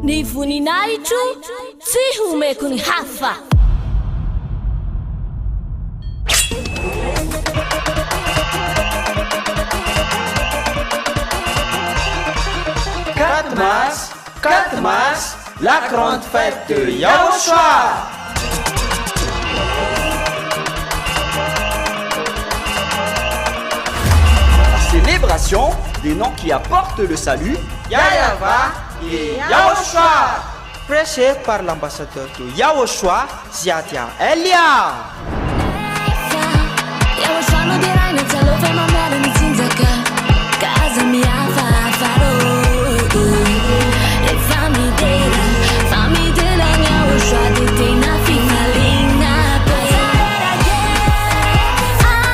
Ny voninahitro tsy homeko ny hafa. Quatre mars, la grande fête de Yahushua. La célébration des noms qui apportent le salut, Yahweh et Yahushua. Prêché par l'ambassadeur de Yahushua, Ziadia Elia.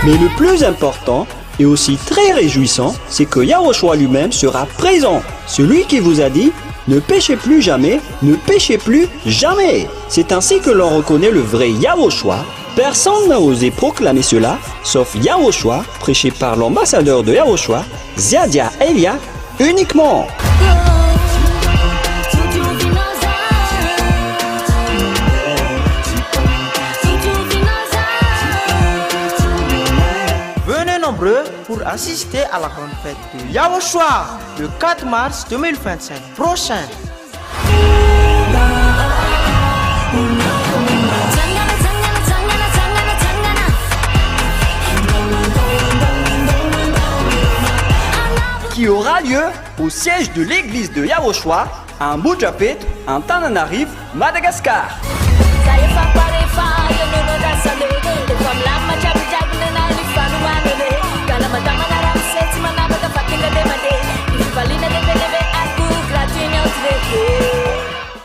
Mais le plus important et aussi très réjouissant, c'est que Yahushua lui-même sera présent. Celui qui vous a dit « Ne péchez plus jamais, ne péchez plus jamais ». C'est ainsi que l'on reconnaît le vrai Yahushua. Personne n'a osé proclamer cela, sauf Yahushua, prêché par l'ambassadeur de Yahushua, Ziadia Elia, uniquement. Pour assister à la grande fête de Yahushua le 4 mars 2025 prochain. Qui aura lieu au siège de l'église de Yahushua à Mujapet, en Tananarive, Madagascar.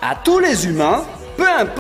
À tous les humains